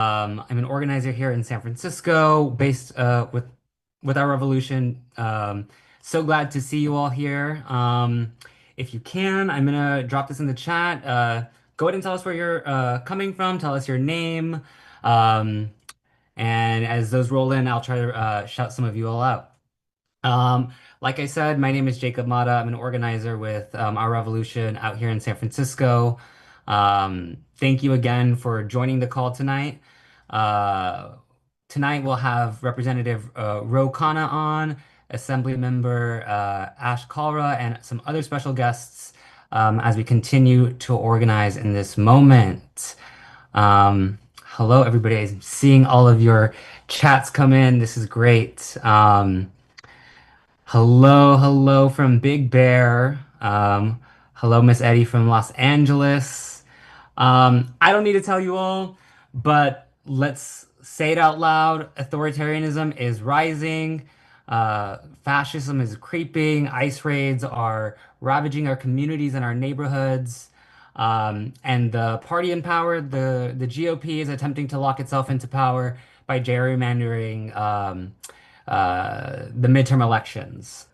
I'm an organizer here in San Francisco, based with our revolution. So glad to see you all here. If you can, I'm gonna drop this in the chat. Go ahead and tell us where you're coming from. Tell us your name. Um, and as those roll in, I'll try to shout some of you all out. Like I said, my name is Jacob Mata. I'm an organizer with Our Revolution out here in San Francisco. Thank you again for joining the call tonight. Uh, Tonight we'll have Representative Ro Khanna on, Assembly Member Ash Kalra, and some other special guests as we continue to organize in this moment. Hello, everybody. I'm seeing all of your chats come in. This is great. Hello from Big Bear. Hello, Miss Eddie from Los Angeles. I don't need to tell you all, but let's say it out loud. Authoritarianism is rising. Fascism is creeping. ICE raids are ravaging our communities and our neighborhoods. And the party in power, the GOP, is attempting to lock itself into power by gerrymandering the midterm elections.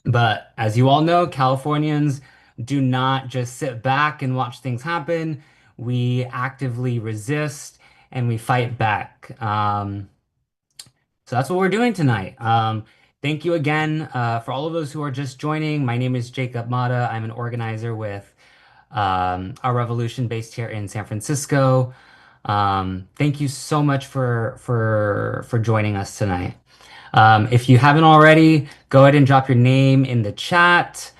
But as you all know, Californians do not just sit back and watch things happen. We actively resist and we fight back. So that's what we're doing tonight. Thank you again for all of those who are just joining. My name is Jacob Mata. I'm an organizer with Our Revolution based here in San Francisco. Thank you so much for joining us tonight. If you haven't already, go ahead and drop your name in the chat.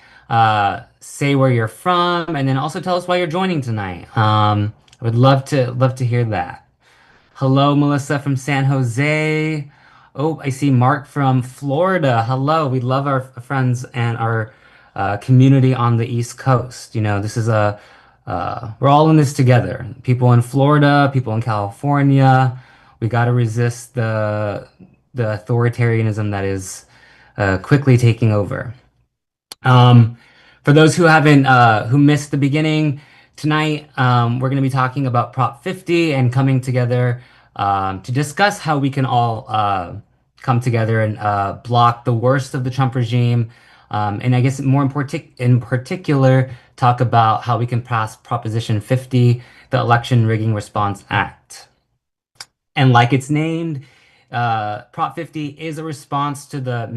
Say where you're from, and then also tell us why you're joining tonight. I would love to hear that. Hello, Melissa from San Jose. Oh, I see Mark from Florida. Hello, we love our friends and our community on the East Coast. You know, this is a we're all in this together. People in Florida, people in California. We got to resist the authoritarianism that is quickly taking over. Um, for those who haven't who missed the beginning, tonight we're going to be talking about Prop 50 and coming together to discuss how we can all come together and block the worst of the Trump regime. And I guess in particular, talk about how we can pass Proposition 50, the Election Rigging Response Act. And like it's named, Prop 50 is a response to the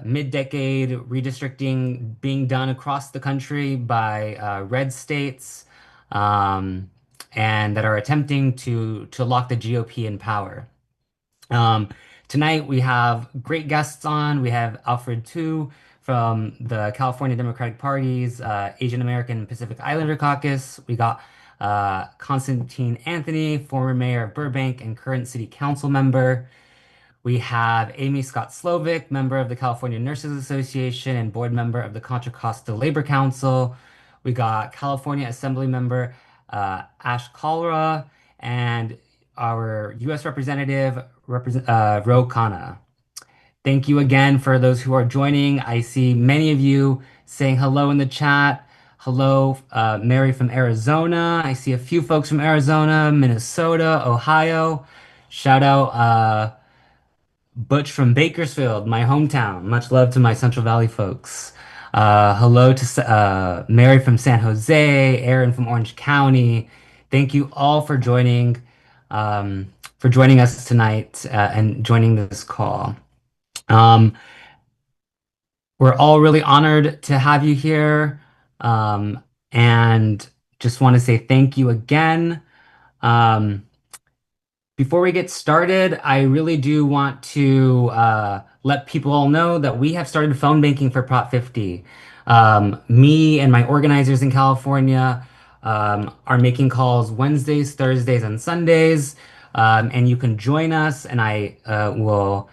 mid-decade redistricting being done across the country by red states, um, and that are attempting to lock the GOP in power. Um, Tonight we have great guests on. We have Alfred Tu from the California Democratic Party's Asian American and Pacific Islander Caucus. We got Constantine Anthony, former mayor of Burbank and current city council member. We have Amy Scott Slovic, member of the California Nurses Association and board member of the Contra Costa Labor Council. We got California Assembly member Ash Kalra and our U.S. representative, Ro Khanna. Thank you again for those who are joining. I see many of you saying hello in the chat. Hello, Mary from Arizona. I see a few folks from Arizona, Minnesota, Ohio. Shout out Butch from Bakersfield, my hometown. Much love to my Central Valley folks. Hello to Mary from San Jose, Aaron from Orange County. Thank you all for joining us tonight and joining this call. Um, we're all really honored to have you here, and just want to say thank you again. Um, Before we get started, I really do want to let people all know that we have started phone banking for Prop 50. Me and my organizers in California are making calls Wednesdays, Thursdays, and Sundays. And you can join us, and I will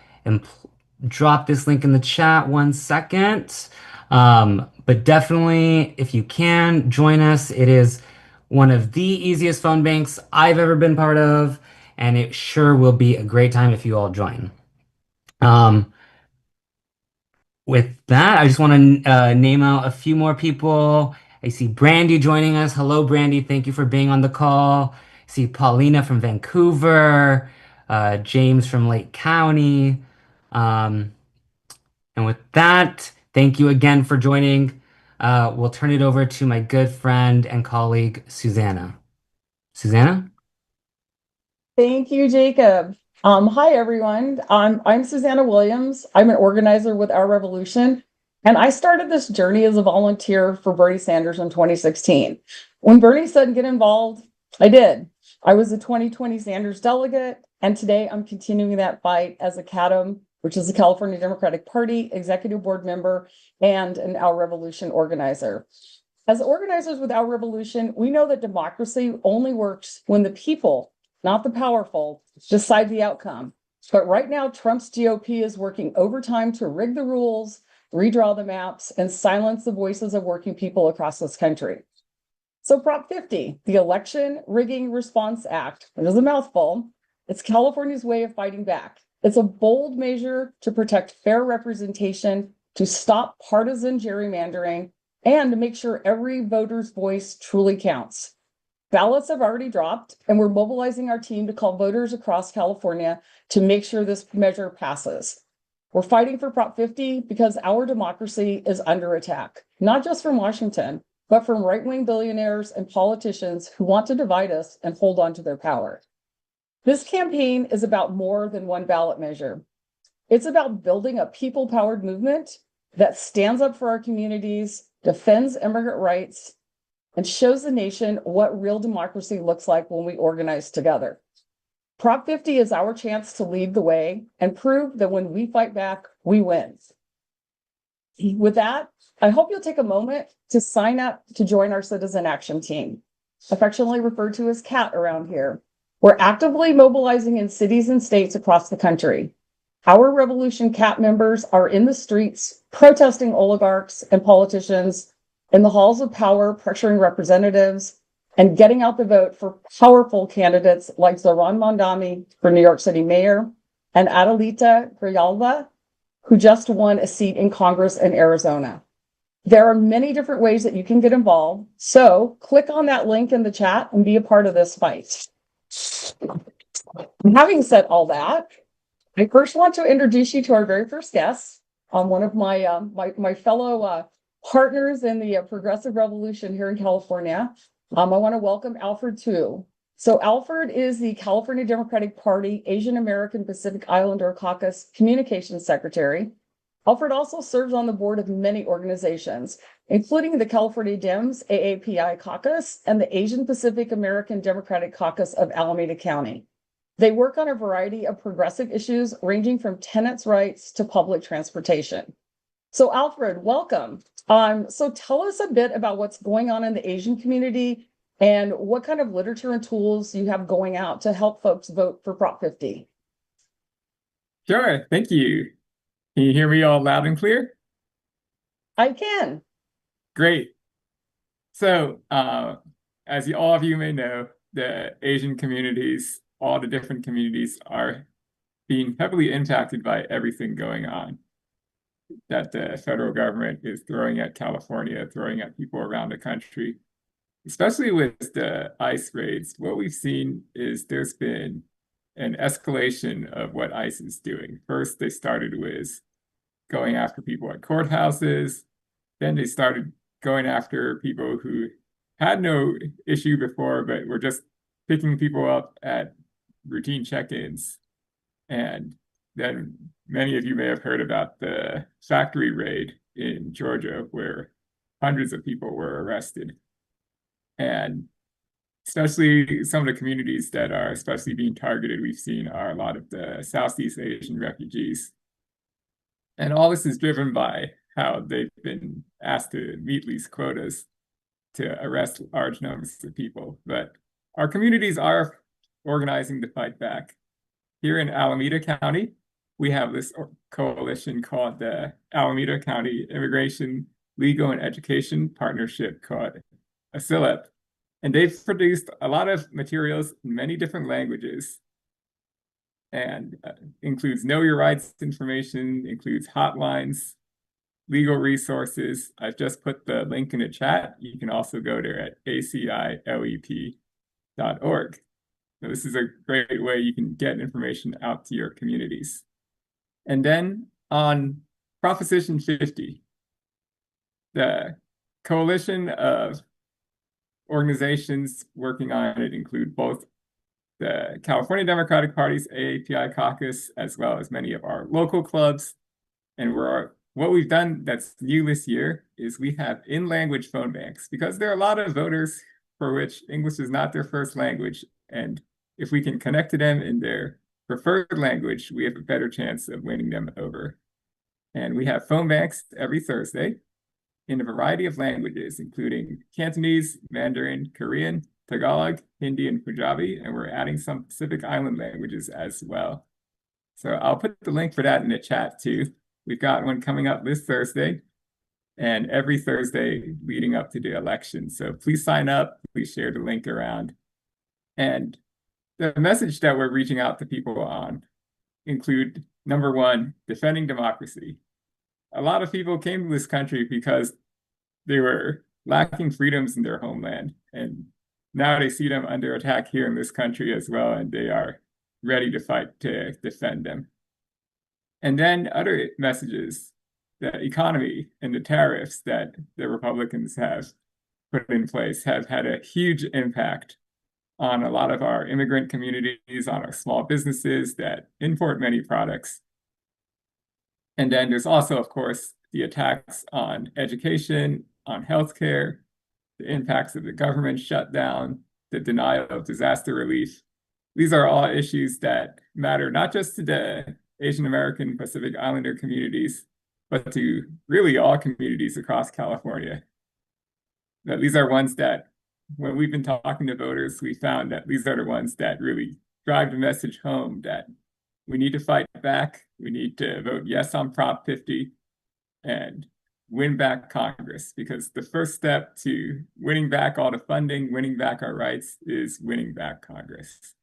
drop this link in the chat 1 second. But definitely, if you can, join us. It is one of the easiest phone banks I've ever been part of, and it sure will be a great time if you all join. Um, with that, I just want to name out a few more people. I see Brandy joining us. Hello, Brandy. Thank you for being on the call. See Paulina from Vancouver, James from Lake County. Um, and with that, thank you again for joining. We'll turn it over to my good friend and colleague, Susanna. Susanna? Thank you, Jacob. Hi, everyone. I'm Susanna Williams. I'm an organizer with Our Revolution, and I started this journey as a volunteer for Bernie Sanders in 2016. When Bernie said get involved, I did. I was a 2020 Sanders delegate, and today I'm continuing that fight as a CADM, which is the California Democratic Party executive board member and an Our Revolution organizer. As organizers with Our Revolution, we know that democracy only works when the people, not the powerful, decide the outcome. But right now, Trump's GOP is working overtime to rig the rules, redraw the maps, and silence the voices of working people across this country. So Prop 50, the Election Rigging Response Act, it is a mouthful. It's California's way of fighting back. It's a bold measure to protect fair representation, to stop partisan gerrymandering, and to make sure every voter's voice truly counts. Ballots have already dropped, and we're mobilizing our team to call voters across California to make sure this measure passes. We're fighting for Prop 50 because our democracy is under attack, not just from Washington, but from right-wing billionaires and politicians who want to divide us and hold on to their power. This campaign is about more than one ballot measure. It's about building a people-powered movement that stands up for our communities, defends immigrant rights, and shows the nation what real democracy looks like when we organize together. Prop 50 is our chance to lead the way and prove that when we fight back, we win. With that, I hope you'll take a moment to sign up to join our Citizen Action Team, affectionately referred to as CAT around here. We're actively mobilizing in cities and states across the country. Our Revolution CAT members are in the streets protesting oligarchs and politicians, in the halls of power pressuring representatives, and getting out the vote for powerful candidates like Zoran Mondani for New York City mayor and Adelita Grijalva, who just won a seat in Congress in Arizona. There are many different ways that you can get involved, so click on that link in the chat and be a part of this fight. Having said all that, I first want to introduce you to our very first guest, one of my fellow partners in the progressive revolution here in California. I want to welcome Alfred Tu. So Alfred is the California Democratic Party Asian American Pacific Islander Caucus Communications Secretary. Alfred also serves on the board of many organizations, including the California Dems AAPI Caucus and the Asian Pacific American Democratic Caucus of Alameda County. They work on a variety of progressive issues ranging from tenants' rights to public transportation. So Alfred, welcome. So tell us a bit about what's going on in the Asian community and what kind of literature and tools you have going out to help folks vote for Prop 50. Sure, thank you. Can you hear me all loud and clear? I can. Great. So, as all of you may know, the Asian communities, all the different communities are being heavily impacted by everything going on that the federal government is throwing at California, throwing at people around the country. Especially with the ICE raids, what we've seen is there's been an escalation of what ICE is doing. First, they started with going after people at courthouses. Then they started going after people who had no issue before, but were just picking people up at routine check-ins. And then many of you may have heard about the factory raid in Georgia, where hundreds of people were arrested. And especially some of the communities that are especially being targeted, we've seen are a lot of the Southeast Asian refugees. And all this is driven by how they've been asked to meet these quotas to arrest large numbers of people. But our communities are organizing to fight back. Here in Alameda County, we have this coalition called the Alameda County Immigration, Legal, and Education Partnership, called ASILEP. And they've produced a lot of materials in many different languages, and includes know your rights information, includes hotlines, legal resources. I've just put the link in the chat. You can also go there at acilep.org. So this is a great way you can get information out to your communities. And then on Proposition 50, the coalition of organizations working on it include both the California Democratic Party's AAPI caucus, as well as many of our local clubs. And what we've done that's new this year is we have in-language phone banks, because there are a lot of voters for which English is not their first language. And if we can connect to them in their preferred language, we have a better chance of winning them over. And we have phone banks every Thursday in a variety of languages, including Cantonese, Mandarin, Korean, Tagalog, Hindi, and Punjabi, and we're adding some Pacific Island languages as well. So I'll put the link for that in the chat too. We've got one coming up this Thursday and every Thursday leading up to the election. So please sign up, please share the link around. And the message that we're reaching out to people on include, number one, defending democracy. A lot of people came to this country because they were lacking freedoms in their homeland. And now they see them under attack here in this country as well, and they are ready to fight to defend them. And then other messages, the economy and the tariffs that the Republicans have put in place have had a huge impact on a lot of our immigrant communities, on our small businesses that import many products. And then there's also, of course, the attacks on education, on healthcare, the impacts of the government shutdown, the denial of disaster relief. These are all issues that matter not just to the Asian American Pacific Islander communities, but to really all communities across California. That these are ones that, when we've been talking to voters, we found that these are the ones that really drive the message home that we need to fight back. We need to vote yes on Prop 50 and win back Congress, because the first step to winning back all the funding, winning back our rights, is winning back Congress.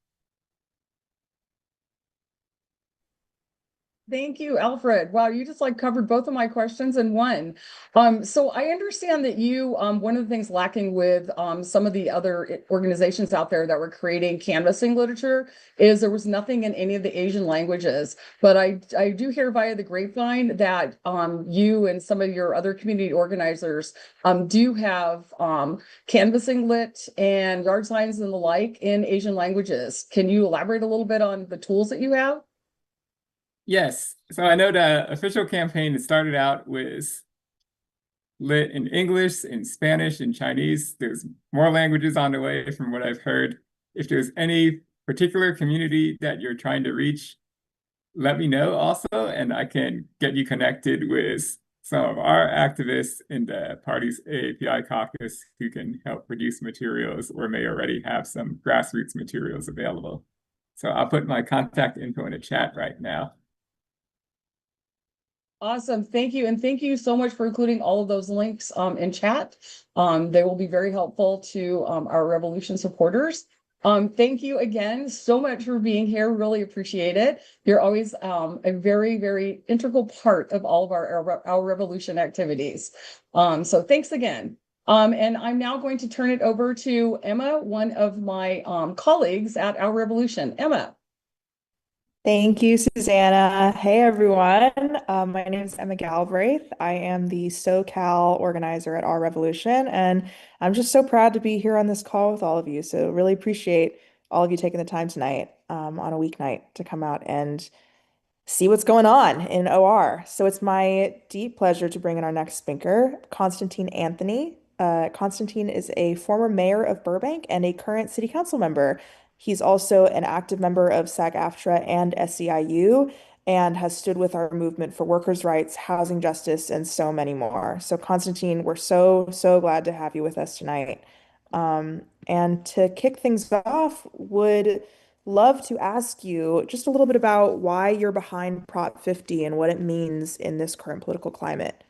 Thank you, Alfred. Wow, you just like covered both of my questions in one. So I understand that you, one of the things lacking with some of the other organizations out there that were creating canvassing literature is there was nothing in any of the Asian languages. But I do hear via the grapevine that you and some of your other community organizers do have canvassing lit and yard signs and the like in Asian languages. Can you elaborate a little bit on the tools that you have? Yes, so I know the official campaign that started out was lit in English, in Spanish, in Chinese. There's more languages on the way from what I've heard. If there's any particular community that you're trying to reach, let me know also, and I can get you connected with some of our activists in the party's AAPI caucus who can help produce materials or may already have some grassroots materials available. So I'll put my contact info in the chat right now. Awesome. Thank you. And thank you so much for including all of those links in chat. They will be very helpful to our Revolution supporters. Thank you again so much for being here. Really appreciate it. You're always a very, very integral part of all of our Revolution activities. So thanks again. And I'm now going to turn it over to Emma, one of my colleagues at Our Revolution. Emma. Thank you, Susanna. Hey, everyone. My name is Emma Galbraith. I am the SoCal organizer at Our Revolution, and I'm just so proud to be here on this call with all of you. So really appreciate all of you taking the time tonight on a weeknight to come out and see what's going on in OR. So it's my deep pleasure to bring in our next speaker, Constantine Anthony. Constantine is a former mayor of Burbank and a current city council member. He's also an active member of SAG-AFTRA and SEIU and has stood with our movement for workers' rights, housing justice, and so many more. So Constantine, we're so glad to have you with us tonight. And to kick things off, would love to ask you just a little bit about why you're behind Prop 50 and what it means in this current political climate.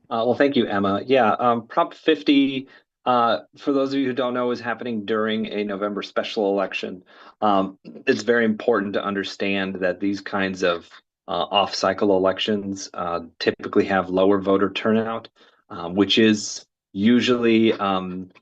Well, thank you, Emma. Yeah, Prop 50, for those of you who don't know, is happening during a November special election. It's very important to understand that these kinds of off-cycle elections typically have lower voter turnout, which is usually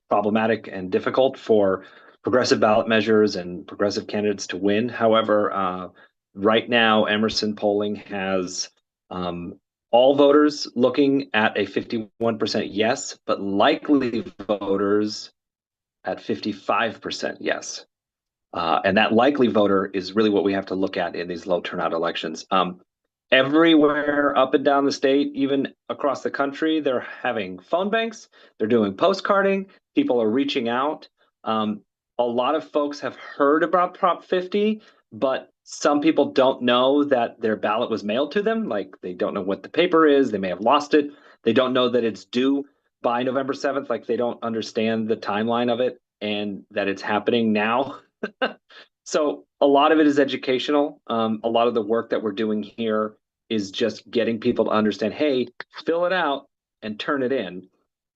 problematic and difficult for progressive ballot measures and progressive candidates to win. However, right now, Emerson polling has all voters looking at a 51% yes, but likely voters at 55% yes. And that likely voter is really what we have to look at in these low turnout elections. Everywhere up and down the state, even across the country, they're having phone banks, they're doing postcarding, people are reaching out. A lot of folks have heard about Prop 50, but some people don't know that their ballot was mailed to them. Like they don't know what the paper is, they may have lost it. They don't know that it's due by November 7th. Like they don't understand the timeline of it and that it's happening now. So a lot of it is educational. A lot of the work that we're doing here is just getting people to understand, hey, fill it out and turn it in.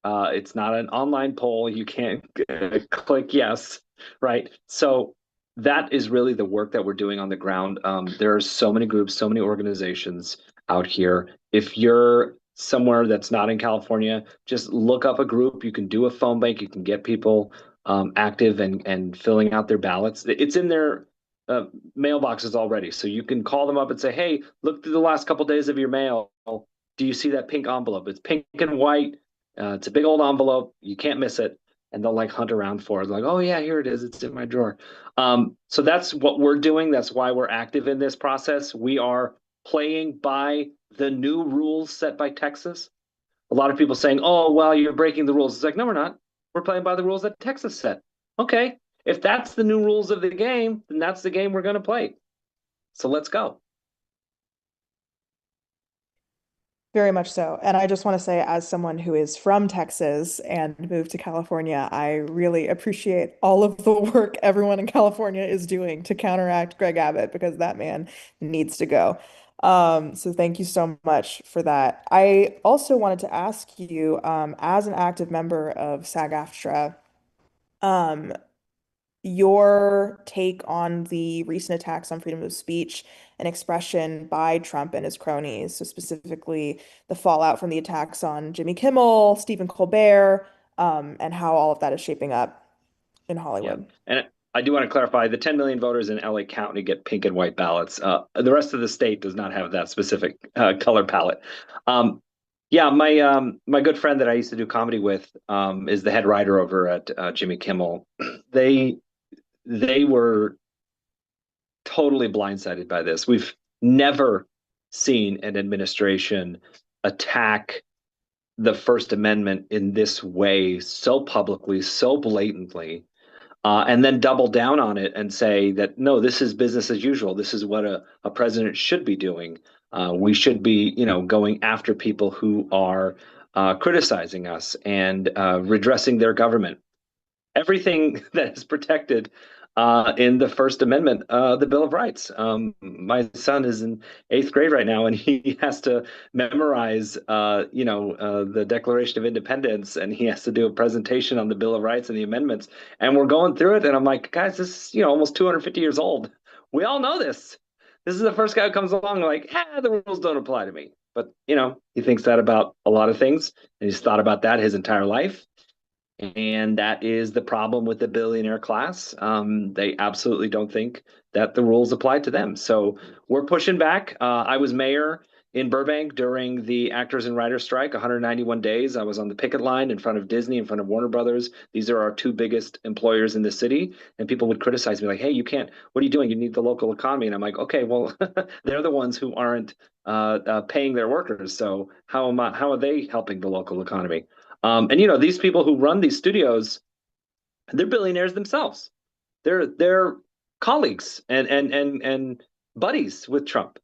It's not an online poll. You can't click yes, right? So that is really the work that we're doing on the ground. There are so many groups, so many organizations out here. If you're somewhere that's not in California, just look up a group. You can do a phone bank. You can get people active and filling out their ballots. It's in their mailboxes already. So you can call them up and say, hey, look through the last couple days of your mail. Do you see that pink envelope? It's pink and white. It's a big old envelope. You can't miss it. And they'll like hunt around for it. Like, oh yeah, here it is. It's in my drawer. So that's what we're doing. That's why we're active in this process. We are playing by the new rules set by Texas. A lot of people saying, oh, well, you're breaking the rules. It's like, no, we're not. We're playing by the rules that Texas set. Okay, if that's the new rules of the game, then that's the game we're going to play. So let's go. Very much so. And I just want to say, as someone who is from Texas and moved to California, I really appreciate all of the work everyone in California is doing to counteract Greg Abbott because that man needs to go. So thank you so much for that. I also wanted to ask you, as an active member of SAG-AFTRA, um, your take on the recent attacks on freedom of speech and expression by Trump and his cronies. So specifically the fallout from the attacks on Jimmy Kimmel, Stephen Colbert, and how all of that is shaping up in Yeah. Hollywood. And I do want to clarify the 10 million voters in LA County get pink and white ballots. The rest of the state does not have that specific color palette. Yeah, my good friend that I used to do comedy with is the head writer over at Jimmy Kimmel. They were totally blindsided by this. We've never seen an administration attack the First Amendment in this way, so publicly, so blatantly, and then double down on it and say that, no, this is business as usual. This is what a president should be doing. We should be, going after people who are criticizing us and redressing their government. Everything that is protected in the First Amendment, the Bill of Rights. My son is in 8th grade right now, and he has to memorize, the Declaration of Independence, and he has to do a presentation on the Bill of Rights and the amendments. And we're going through it, and I'm like, guys, this is almost 250 years old. We all know this. This is the first guy who comes along like, the rules don't apply to me. But he thinks that about a lot of things, and he's thought about that his entire life. And that is the problem with the billionaire class. They absolutely don't think that the rules apply to them. So we're pushing back. I was mayor in Burbank during the actors and writers strike, 191 days. I was on the picket line in front of Disney, in front of Warner Brothers. These are our two biggest employers in the city. And people would criticize me like, hey, you can't, what are you doing? You need the local economy. And I'm like, okay, well, they're the ones who aren't paying their workers. So how are they helping the local economy? And these people who run these studios, they're billionaires themselves. They're colleagues and buddies with Trump.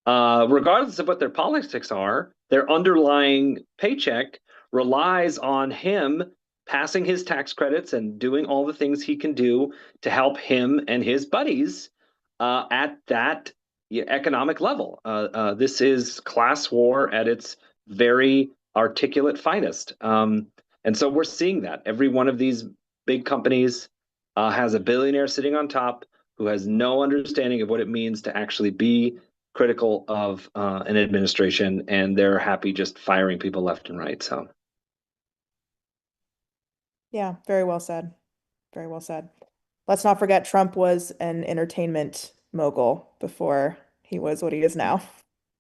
Regardless of what their politics are, their underlying paycheck relies on him passing his tax credits and doing all the things he can do to help him and his buddies at that economic level. This is class war at its very articulate finest. And so we're seeing that. Every one of these big companies has a billionaire sitting on top who has no understanding of what it means to actually be critical of an administration, and they're happy just firing people left and right. So, Yeah, very well said. Very well said. let's not forget Trump was an entertainment mogul before he was what he is now.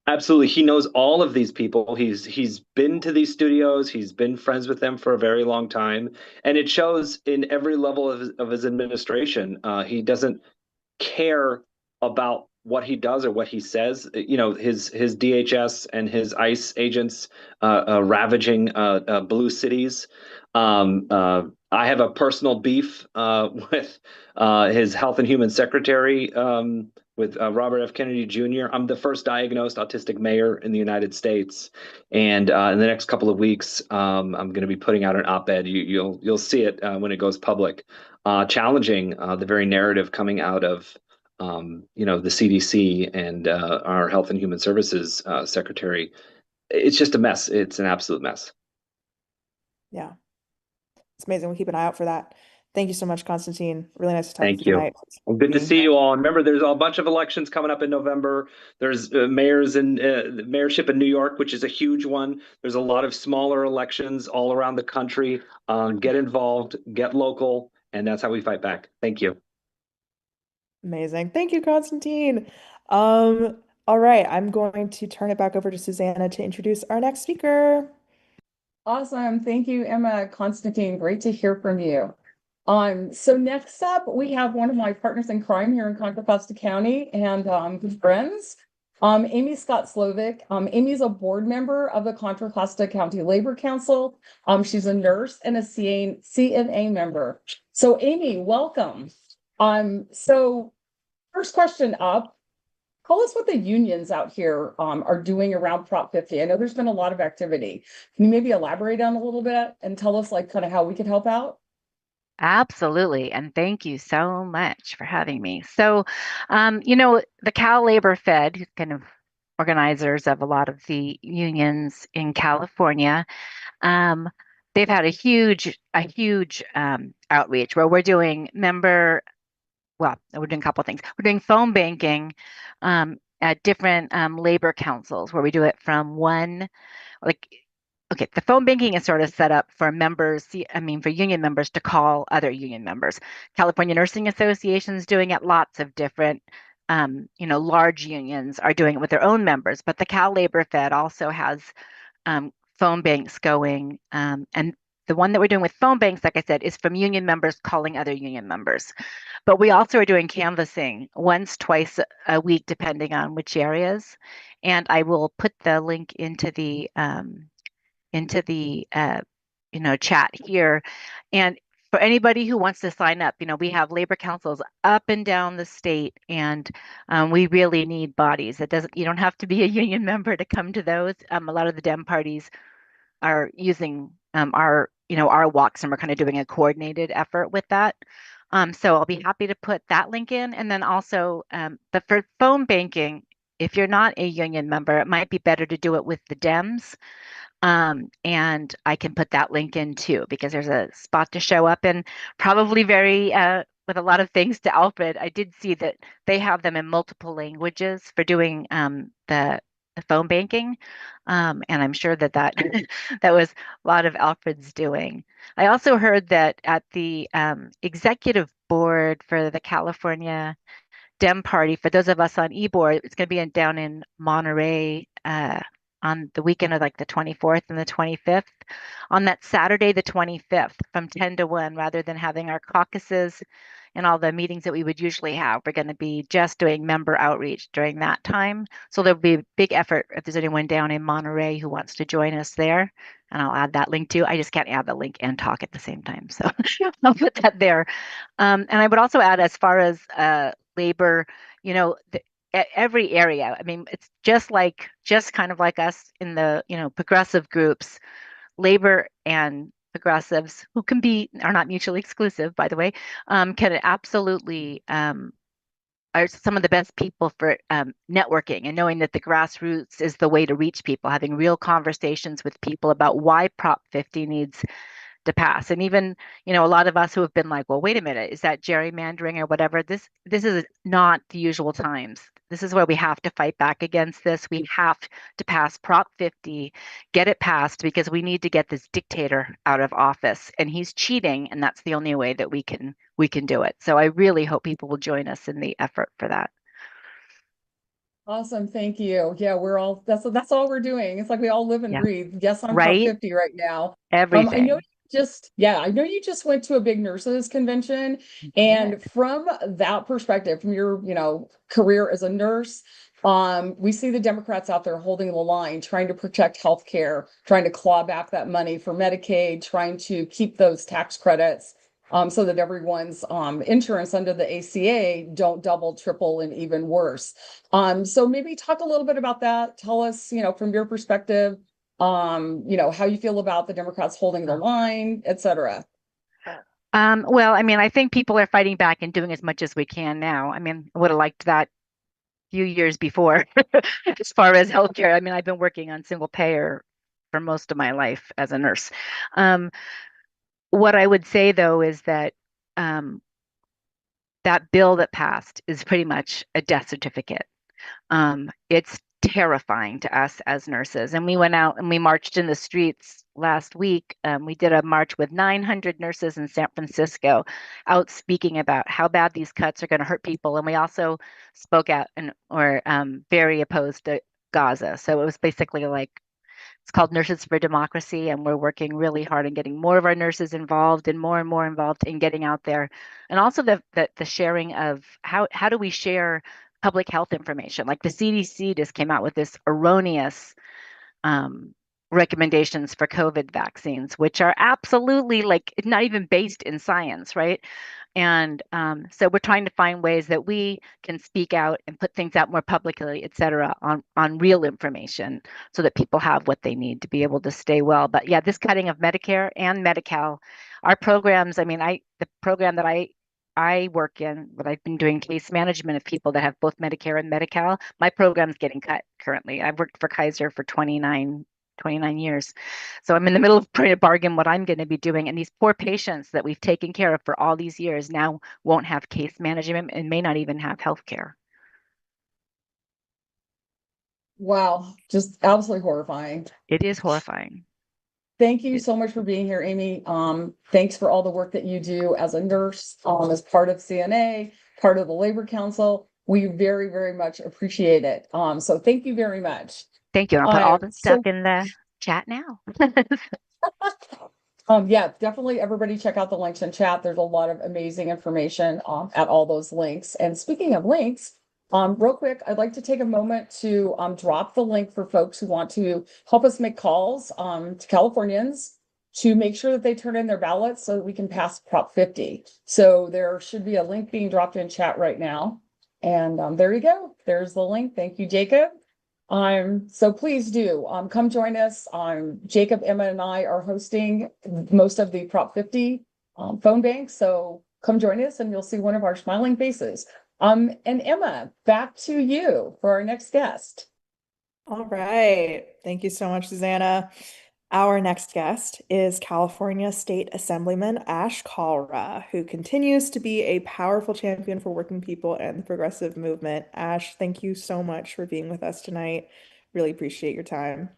Absolutely. He knows all of these people. He's been to these studios. He's been friends with them for a very long time, and it shows in every level of his administration. He doesn't care about what he does or what he says. You know, his DHS and his ICE agents ravaging blue cities. I have a personal beef with his Health and Human Secretary, with Robert F. Kennedy Jr. I'm the first diagnosed autistic mayor in the United States, and in the next couple of weeks, I'm going to be putting out an op-ed. You'll see it when it goes public, challenging the very narrative coming out of the CDC and our Health and Human Services Secretary. It's just a mess. It's an absolute mess. Yeah, it's amazing. We'll keep an eye out for that. Thank you so much, Constantine. Really nice to talk with Thank you you. tonight. Well, good to Being see here. you all. Remember, there's a bunch of elections coming up in November. There's mayors and the mayorship in New York, which is a huge one. There's a lot of smaller elections all around the country. Get involved, get local, and that's how we fight back. Thank you. Amazing. Thank you, Constantine. All right, I'm going to turn it back over to Susanna to introduce our next speaker. Awesome. Thank you, Emma. Constantine, great to hear from you. So next up, we have one of my partners in crime here in Contra Costa County and good friends, Amy Scott Slovic. Amy's a board member of the Contra Costa County Labor Council. She's a nurse and a CNA member. So Amy, welcome. So first question up. Tell us what the unions out here are doing around Prop 50. I know there's been a lot of activity. Can you maybe elaborate on a little bit and tell us like kind of how we could help out? Absolutely. And thank you so much for having me. So, the Cal Labor Fed, who's kind of organizers of a lot of the unions in California, um, they've had a huge outreach where we're doing a couple of things. We're doing phone banking at different labor councils where we do it from okay, the phone banking is sort of set up for for union members to call other union members. California Nursing Association is doing it. Lots of different, large unions are doing it with their own members. But the Cal Labor Fed also has phone banks going. And the one that we're doing with phone banks, like I said, is from union members calling other union members. But we also are doing canvassing once, twice a week, depending on which areas. And I will put the link into the chat here. And for anybody who wants to sign up, we have labor councils up and down the state, and we really need bodies. You don't have to be a union member to come to those. A lot of the Dem parties are using our walks, and we're kind of doing a coordinated effort with that. So I'll be happy to put that link in. And then also, for phone banking, if you're not a union member, it might be better to do it with the Dems. And I can put that link in too, because there's a spot to show up and probably with a lot of thanks to Alfred, I did see that they have them in multiple languages for doing the phone banking. And I'm sure that that was a lot of Alfred's doing. I also heard that at the executive board for the California Dem Party, for those of us on e-board, it's going to be down in Monterey on the weekend of like the 24th and the 25th. On that Saturday, the 25th, from 10 to 1, rather than having our caucuses and all the meetings that we would usually have, we're going to be just doing member outreach during that time. So there'll be a big effort if there's anyone down in Monterey who wants to join us there. And I'll add that link too. I just can't add the link and talk at the same time. So I'll put that there. And I would also add, as far as labor, every area. I mean, it's just kind of like us in the, progressive groups, labor and progressives who are not mutually exclusive, by the way, can absolutely are some of the best people for networking and knowing that the grassroots is the way to reach people, having real conversations with people about why Prop 50 needs to pass. And even, a lot of us who have been like, well, wait a minute, is that gerrymandering or whatever? This is not the usual times. This is where we have to fight back against this. We have to pass Prop 50, get it passed, because we need to get this dictator out of office, and he's cheating, and that's the only way that we can do it. So I really hope people will join us in the effort for that. Awesome, thank you. Yeah, that's all we're doing. It's like we all live and Yeah. breathe. Yes, I'm Prop Right? 50 right now. Everything. I know you just went to a big nurses convention, and from that perspective, from your, career as a nurse, we see the Democrats out there holding the line, trying to protect healthcare, trying to claw back that money for Medicaid, trying to keep those tax credits, so that everyone's insurance under the ACA don't double, triple, and even worse. So maybe talk a little bit about that. Tell us, from your perspective, how you feel about the Democrats holding the line, et cetera. Well, I mean, I think people are fighting back and doing as much as we can now. I mean, I would have liked that a few years before as far as healthcare. I mean, I've been working on single payer for most of my life as a nurse. What I would say, though, is that that bill that passed is pretty much a death certificate. It's terrifying to us as nurses. And we went out and we marched in the streets last week. We did a march with 900 nurses in San Francisco out speaking about how bad these cuts are going to hurt people. And we also spoke out and were very opposed to Gaza. So it was basically like, it's called Nurses for Democracy, and we're working really hard on getting more of our nurses involved and more involved in getting out there. And also the sharing of how do we share public health information. Like the CDC just came out with this erroneous recommendations for COVID vaccines, which are absolutely like not even based in science, right? And so we're trying to find ways that we can speak out and put things out more publicly, et cetera, on real information so that people have what they need to be able to stay well. But yeah, this cutting of Medicare and Medi-Cal, our programs, I mean, the program that I work in, but I've been doing case management of people that have both Medicare and Medi-Cal. My program's getting cut currently. I've worked for Kaiser for 29 years. So I'm in the middle of trying to bargain what I'm going to be doing. And these poor patients that we've taken care of for all these years now won't have case management and may not even have health care. Wow, just absolutely horrifying. It is horrifying. Thank you so much for being here, Amy. Thanks for all the work that you do as a nurse, as part of CNA, part of the Labor Council. We very, very much appreciate it. So thank you very much. Thank you. I'll put all the stuff in the chat now. Yeah, definitely everybody check out the links in chat. There's a lot of amazing information at all those links. And speaking of links, real quick, I'd like to take a moment to drop the link for folks who want to help us make calls to Californians to make sure that they turn in their ballots so that we can pass Prop 50. So there should be a link being dropped in chat right now. And there you go. There's the link. Thank you, Jacob. So please do come join us. Jacob, Emma, and I are hosting most of the Prop 50 phone bank. So come join us and you'll see one of our smiling faces. And Emma, back to you for our next guest. All right. Thank you so much, Susanna. Our next guest is California State Assemblyman Ash Kalra, who continues to be a powerful champion for working people and the progressive movement. Ash, thank you so much for being with us tonight. Really appreciate your time.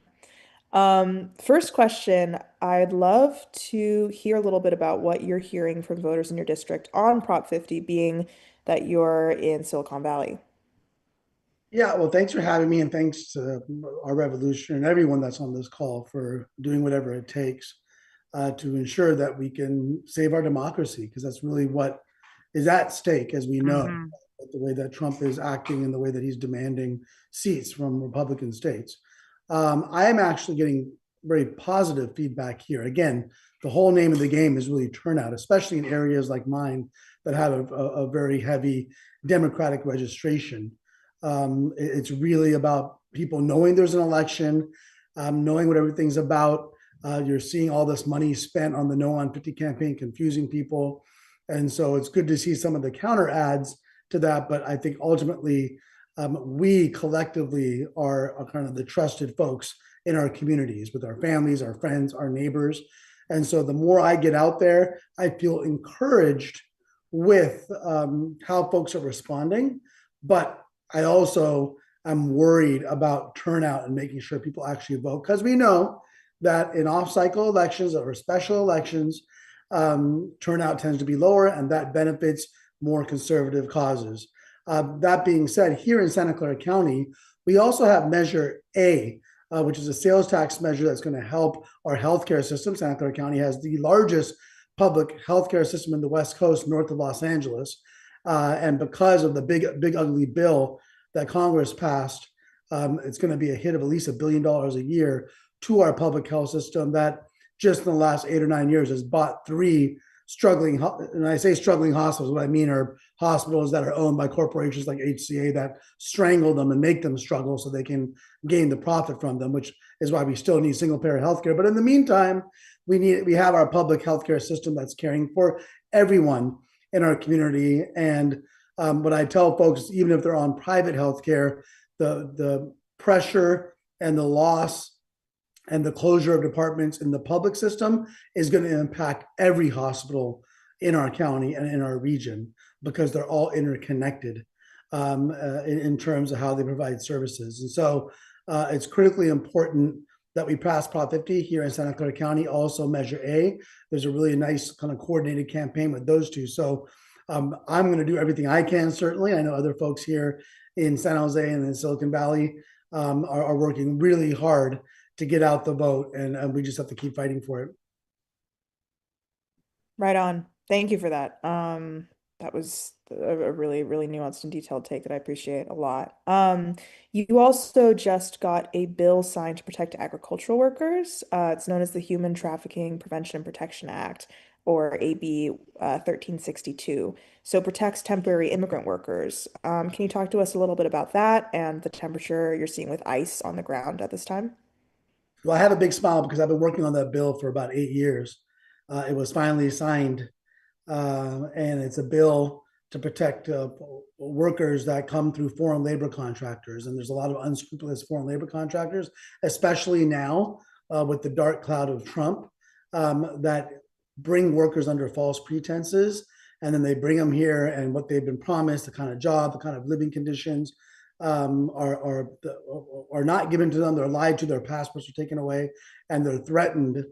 First question, I'd love to hear a little bit about what you're hearing from voters in your district on Prop 50, being that you're in Silicon Valley. Yeah, well, thanks for having me, and thanks to our revolution and everyone that's on this call for doing whatever it takes to ensure that we can save our democracy, because that's really what is at stake, as we know, the way that Trump is acting and the way that he's demanding seats from Republican states. I am actually getting very positive feedback here. Again, the whole name of the game is really turnout, especially in areas like mine that have a very heavy Democratic registration. It's really about people knowing there's an election, knowing what everything's about. You're seeing all this money spent on the No on 50 campaign, confusing people. And so it's good to see some of the counter ads to that. But I think ultimately, we collectively are kind of the trusted folks in our communities with our families, our friends, our neighbors. And so the more I get out there, I feel encouraged with how folks are responding. But I also am worried about turnout and making sure people actually vote, because we know that in off-cycle elections or special elections, turnout tends to be lower, and that benefits more conservative causes. That being said, here in Santa Clara County, we also have Measure A, which is a sales tax measure that's going to help our healthcare system. Santa Clara County has the largest public healthcare system in the West Coast, north of Los Angeles. And because of the big ugly bill that Congress passed, it's going to be a hit of at least $1 billion a year to our public health system that just in the last 8 or 9 years has bought 3 struggling, and I say struggling hospitals, what I mean are hospitals that are owned by corporations like HCA that strangle them and make them struggle so they can gain the profit from them, which is why we still need single payer healthcare. But in the meantime, we have our public healthcare system that's caring for everyone in our community. And what I tell folks, even if they're on private healthcare, the pressure and the loss and the closure of departments in the public system is going to impact every hospital in our county and in our region, because they're all interconnected in terms of how they provide services. And so it's critically important that we pass Prop 50 here in Santa Clara County, also Measure A. There's a really nice kind of coordinated campaign with those two. So I'm going to do everything I can, certainly. I know other folks here in San Jose and in Silicon Valley are working really hard to get out the vote, and we just have to keep fighting for it. Right on. Thank you for that. That was a really, really nuanced and detailed take that I appreciate a lot. You also just got a bill signed to protect agricultural workers. It's known as the Human Trafficking Prevention and Protection Act, or AB 1362. So it protects temporary immigrant workers. Can you talk to us a little bit about that and the temperature you're seeing with ICE on the ground at this time? Well, I have a big smile because I've been working on that bill for about 8 years. It was finally signed, and it's a bill to protect workers that come through foreign labor contractors. And there's a lot of unscrupulous foreign labor contractors, especially now with the dark cloud of Trump, that bring workers under false pretenses. And then they bring them here, and what they've been promised, the kind of job, the kind of living conditions, are not given to them. They're lied to. Their passports are taken away, and they're threatened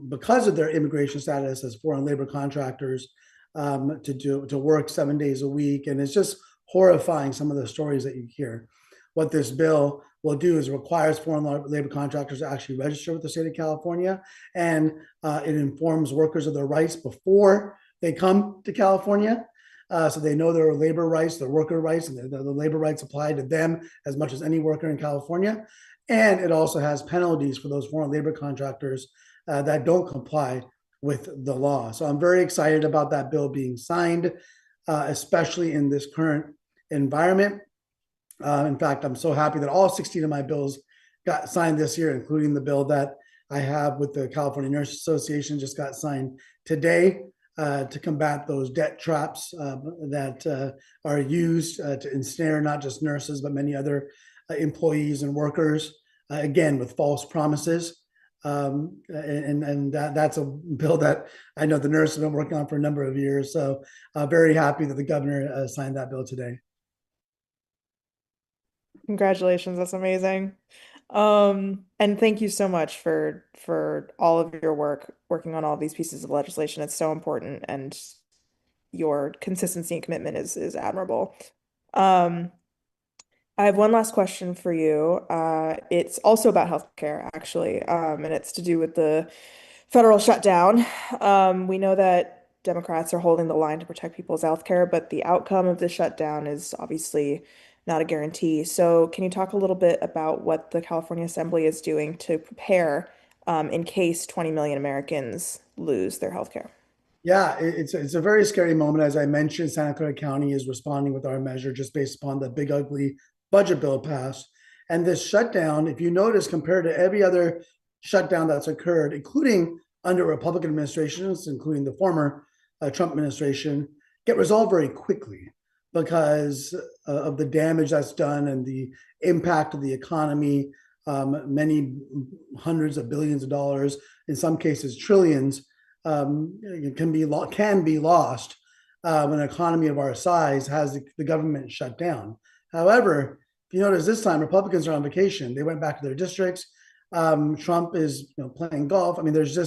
because of their immigration status as foreign labor contractors to work 7 days a week. And it's just horrifying, some of the stories that you hear. What this bill will do is requires foreign labor contractors to actually register with the state of California, and it informs workers of their rights before they come to California. So they know their labor rights, their worker rights, and the labor rights apply to them as much as any worker in California. And it also has penalties for those foreign labor contractors that don't comply with the law. So I'm very excited about that bill being signed, especially in this current environment. In fact, I'm so happy that all 16 of my bills got signed this year, including the bill that I have with the California Nurses Association, just got signed today. To combat those debt traps that are used to ensnare not just nurses, but many other employees and workers, again, with false promises. And that's a bill that I know the nurses have been working on for a number of years. So very happy that the governor signed that bill today. Congratulations, that's amazing. And thank you so much for all of your work working on all these pieces of legislation. It's so important, and your consistency and commitment is admirable. I have one last question for you. It's also about healthcare, actually, and it's to do with the federal shutdown. We know that Democrats are holding the line to protect people's healthcare, but the outcome of the shutdown is obviously not a guarantee. So can you talk a little bit about what the California Assembly is doing to prepare in case 20 million Americans lose their healthcare? Yeah, it's a very scary moment. As I mentioned, Santa Clara County is responding with our measure just based upon the big ugly budget bill passed. And this shutdown, if you notice, compared to every other shutdown that's occurred, including under Republican administrations, including the former Trump administration, get resolved very quickly because of the damage that's done and the impact of the economy. Many hundreds of billions of dollars, in some cases trillions, can be lost when an economy of our size has the government shut down. However, if you notice this time, Republicans are on vacation. They went back to their districts. Trump is playing golf. I mean, there's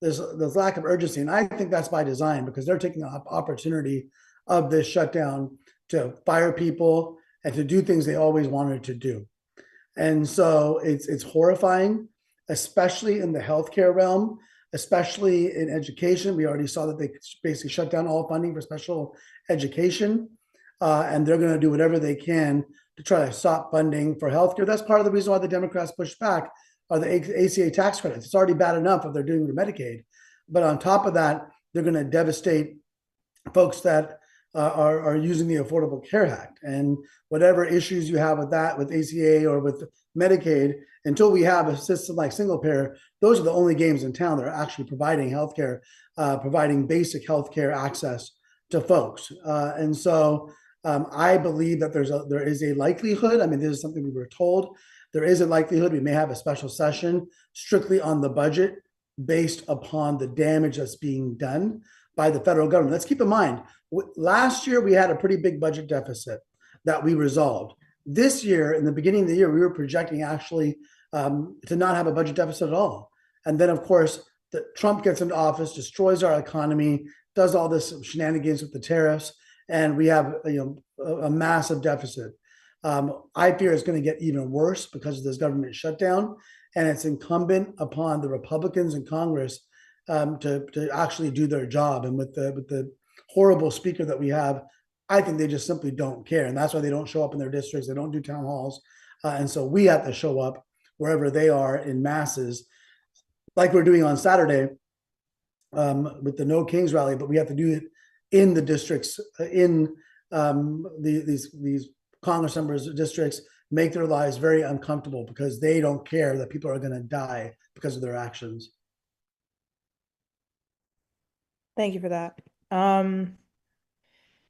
lack of urgency, and I think that's by design because they're taking the opportunity of this shutdown to fire people and to do things they always wanted to do. And so it's horrifying, especially in the healthcare realm, especially in education. We already saw that they basically shut down all funding for special education, and they're going to do whatever they can to try to stop funding for healthcare. That's part of the reason why the Democrats pushed back are the ACA tax credits. It's already bad enough if they're doing the Medicaid, but on top of that, they're going to devastate folks that are using the Affordable Care Act. And whatever issues you have with that, with ACA or with Medicaid, until we have a system like single payer, those are the only games in town that are actually providing healthcare, providing basic healthcare access to folks. And so I believe that there is a likelihood. I mean, this is something we were told. There is a likelihood we may have a special session strictly on the budget based upon the damage that's being done by the federal government. Let's keep in mind, last year we had a pretty big budget deficit that we resolved. This year, in the beginning of the year, we were projecting actually to not have a budget deficit at all. And then, of course, Trump gets into office, destroys our economy, does all this shenanigans with the tariffs, and we have a massive deficit. I fear it's going to get even worse because of this government shutdown, and it's incumbent upon the Republicans in Congress to actually do their job. And with the horrible speaker that we have, I think they just simply don't care, and that's why they don't show up in their districts. They don't do town halls, and so we have to show up wherever they are in masses, like we're doing on Saturday with the No Kings rally. But we have to do it in the districts, in these Congress members' districts, make their lives very uncomfortable because they don't care that people are going to die because of their actions. Thank you for that.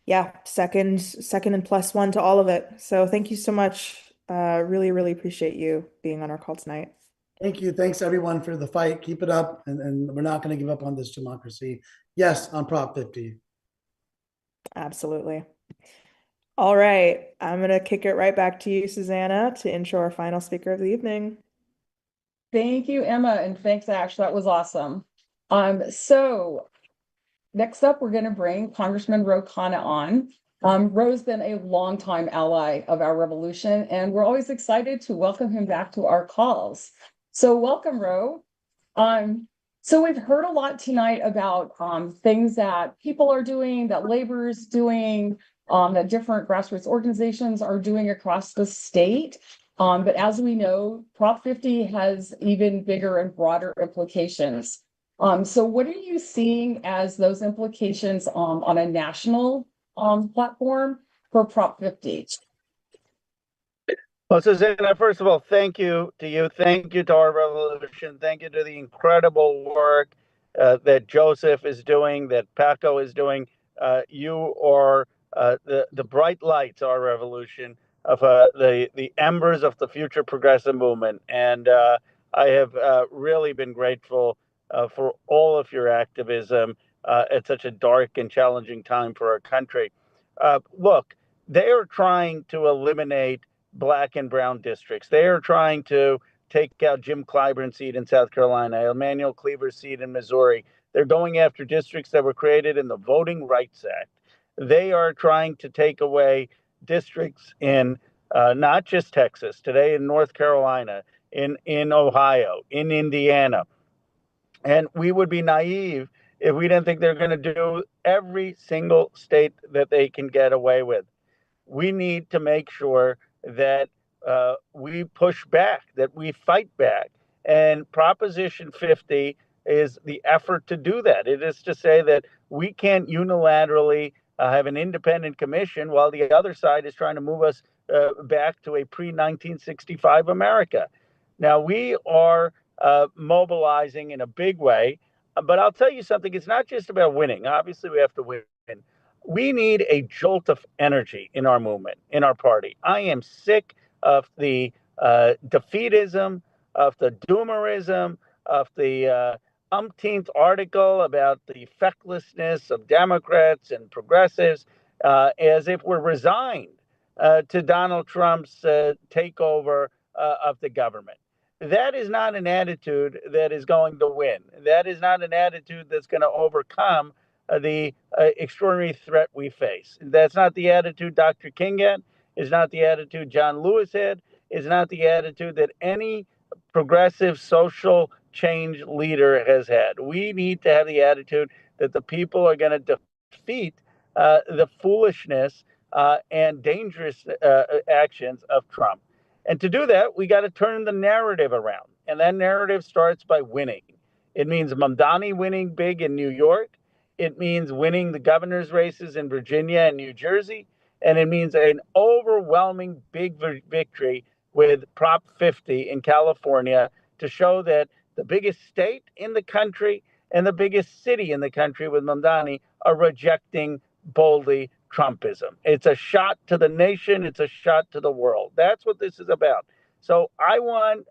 Yeah, second and plus one to all of it. So thank you so much. Really, really appreciate you being on our call tonight. Thank you. Thanks everyone for the fight. Keep it up, and we're not going to give up on this democracy. Yes, on Prop 50. Absolutely. All right, I'm going to kick it right back to you, Susanna, to intro our final speaker of the evening. Thank you, Emma, and thanks, Ash. That was awesome. So next up, we're going to bring Congressman Ro Khanna on. Ro's been a longtime ally of our revolution, and we're always excited to welcome him back to our calls. So welcome, Ro. So we've heard a lot tonight about things that people are doing, that labor is doing, that different grassroots organizations are doing across the state. But as we know, Prop 50 has even bigger and broader implications. So what are you seeing as those implications on a national platform for Prop 50? Well, Susanna, first of all, thank you to you. Thank you to our revolution. Thank you to the incredible work that Joseph is doing, that Paco is doing. You are the bright lights, our revolution, of the embers of the future progressive movement. And I have really been grateful for all of your activism at such a dark and challenging time for our country. Look, they are trying to eliminate Black and brown districts. They are trying to take out Jim Clyburn's seat in South Carolina, Emanuel Cleaver's seat in Missouri. They're going after districts that were created in the Voting Rights Act. They are trying to take away districts in not just Texas, today in North Carolina, in Ohio, in Indiana. And we would be naive if we didn't think they're going to do every single state that they can get away with. We need to make sure that we push back, that we fight back. And Proposition 50 is the effort to do that. It is to say that we can't unilaterally have an independent commission while the other side is trying to move us back to a pre-1965 America. Now, we are mobilizing in a big way, but I'll tell you something, it's not just about winning. Obviously, we have to win. We need a jolt of energy in our movement, in our party. I am sick of the defeatism, of the doomerism, of the umpteenth article about the fecklessness of Democrats and progressives, as if we're resigned to Donald Trump's takeover of the government. That is not an attitude that is going to win. That is not an attitude that's going to overcome the extraordinary threat we face. That's not the attitude Dr. King had. It's not the attitude John Lewis had. It's not the attitude that any progressive social change leader has had. We need to have the attitude that the people are going to defeat the foolishness and dangerous actions of Trump. And to do that, we got to turn the narrative around. And that narrative starts by winning. It means Mamdani winning big in New York. It means winning the governor's races in Virginia and New Jersey. And it means an overwhelming big victory with Prop 50 in California to show that the biggest state in the country and the biggest city in the country with Mamdani are rejecting boldly Trumpism. It's a shot to the nation. It's a shot to the world. That's what this is about. So I want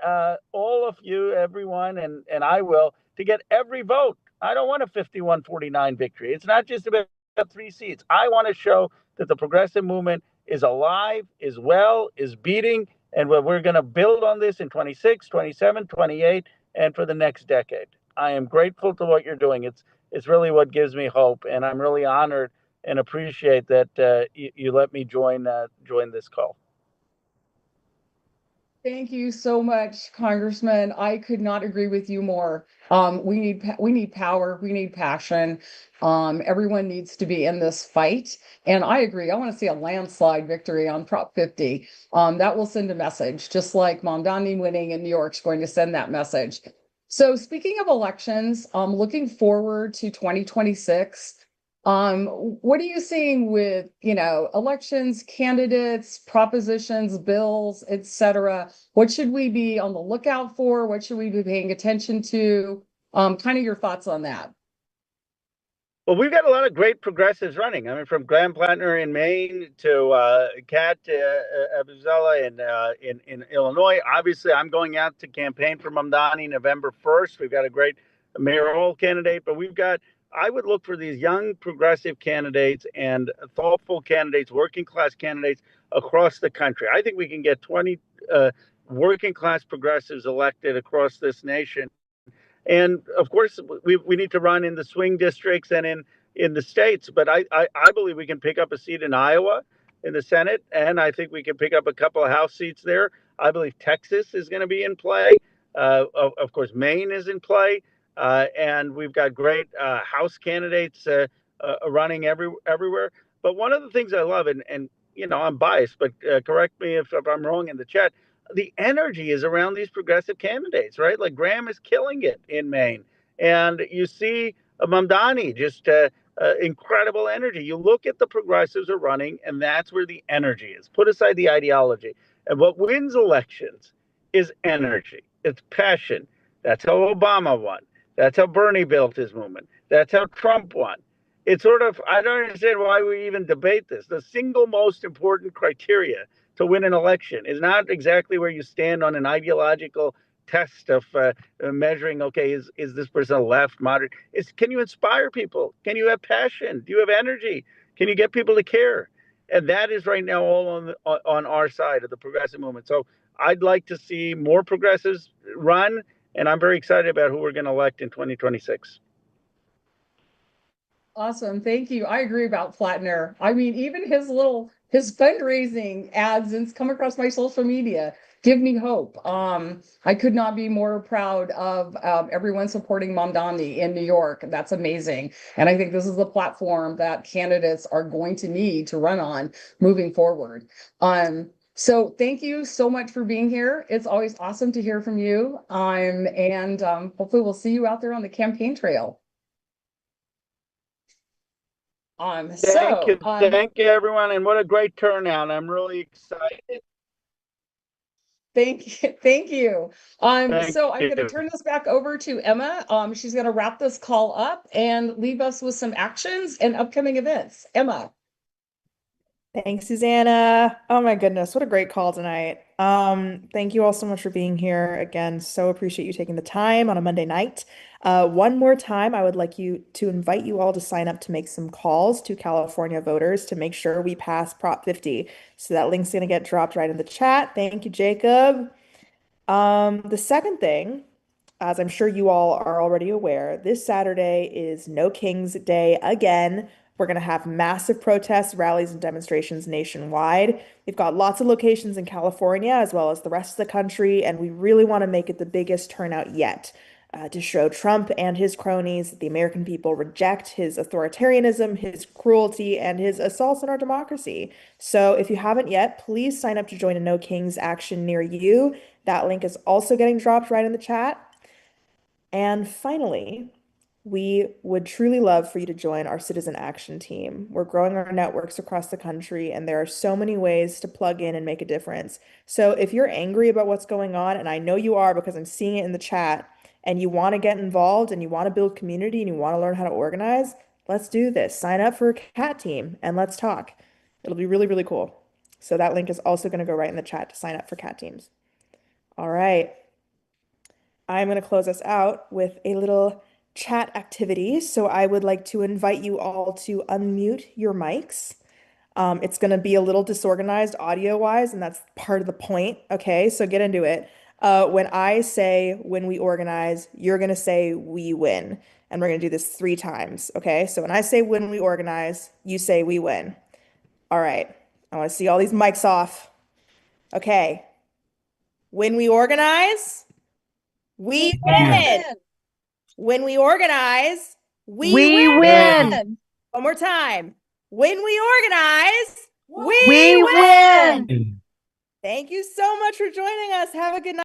all of you, everyone, and I will, to get every vote. I don't want a 51-49 victory. It's not just about 3 seats. I want to show that the progressive movement is alive, is well, is beating, and we're going to build on this in 26, 27, 28, and for the next decade. I am grateful to what you're doing. It's really what gives me hope, and I'm really honored and appreciate that you let me join this call. Thank you so much, Congressman. I could not agree with you more. We need power. We need passion. Everyone needs to be in this fight. And I agree. I want to see a landslide victory on Prop 50. That will send a message, just like Mamdani winning in New York is going to send that message. So speaking of elections, looking forward to 2026. What are you seeing with, elections, candidates, propositions, bills, etc.? What should we be on the lookout for? What should we be paying attention to? Kind of your thoughts on that. Well, we've got a lot of great progressives running. I mean, from Graham Plattner in Maine to Kat Abuzela in Illinois. Obviously, I'm going out to campaign for Mamdani November 1st. We've got a great mayoral candidate, but I would look for these young progressive candidates and thoughtful candidates, working class candidates across the country. I think we can get 20 working class progressives elected across this nation. And of course, we need to run in the swing districts and in the states. But I believe we can pick up a seat in Iowa in the Senate. And I think we can pick up a couple of House seats there. I believe Texas is going to be in play. Of course, Maine is in play. And we've got great House candidates running everywhere. But one of the things I love, and I'm biased, but correct me if I'm wrong in the chat, the energy is around these progressive candidates, right? Like Graham is killing it in Maine. And you see Mamdani, just incredible energy. You look at the progressives are running, and that's where the energy is. Put aside the ideology. And what wins elections is energy. It's passion. That's how Obama won. That's how Bernie built his movement. That's how Trump won. It's sort of, I don't understand why we even debate this. The single most important criteria to win an election is not exactly where you stand on an ideological test of measuring, okay, is this person left, moderate? It's, can you inspire people? Can you have passion? Do you have energy? Can you get people to care? And that is right now all on our side of the progressive movement. So I'd like to see more progressives run, and I'm very excited about who we're going to elect in 2026. Awesome. Thank you. I agree about Flatner. I mean, even his fundraising ads and come across my social media give me hope. I could not be more proud of everyone supporting Mamdani in New York. That's amazing. And I think this is the platform that candidates are going to need to run on moving forward. So thank you so much for being here. It's always awesome to hear from you. And hopefully we'll see you out there on the campaign trail. Thank you, everyone, and what a great turnout. I'm really excited. Thank you. So I'm going to turn this back over to Emma. She's going to wrap this call up and leave us with some actions and upcoming events. Emma. Thanks, Susanna. Oh my goodness, what a great call tonight. Thank you all so much for being here. Again, so appreciate you taking the time on a Monday night. One more time, I would like to invite you all to sign up to make some calls to California voters to make sure we pass Prop 50. So that link's going to get dropped right in the chat. Thank you, Jacob. The second thing, as I'm sure you all are already aware, this Saturday is No Kings Day again. We're going to have massive protests, rallies, and demonstrations nationwide. We've got lots of locations in California as well as the rest of the country, and we really want to make it the biggest turnout yet to show Trump and his cronies that the American people reject his authoritarianism, his cruelty, and his assaults on our democracy. So if you haven't yet, please sign up to join a No Kings action near you. That link is also getting dropped right in the chat. And finally, we would truly love for you to join our citizen action team. We're growing our networks across the country, and there are so many ways to plug in and make a difference. So if you're angry about what's going on, and I know you are because I'm seeing it in the chat, and you want to get involved and you want to build community and you want to learn how to organize, let's do this. Sign up for a CAT team and let's talk. It'll be really, really cool. So that link is also going to go right in the chat to sign up for CAT teams. All right. I'm going to close us out with a little chat activity. So I would like to invite you all to unmute your mics. It's going to be a little disorganized audio-wise, and that's part of the point. Okay, so get into it. When I say when we organize, you're going to say we win. And we're going to do this 3 times. Okay, so when I say when we organize, you say we win. All right, I want to see all these mics off. Okay, when we organize, we win. When we organize, we win. One more time. When we organize, we win. And Thank you so much for joining us. Have a good night.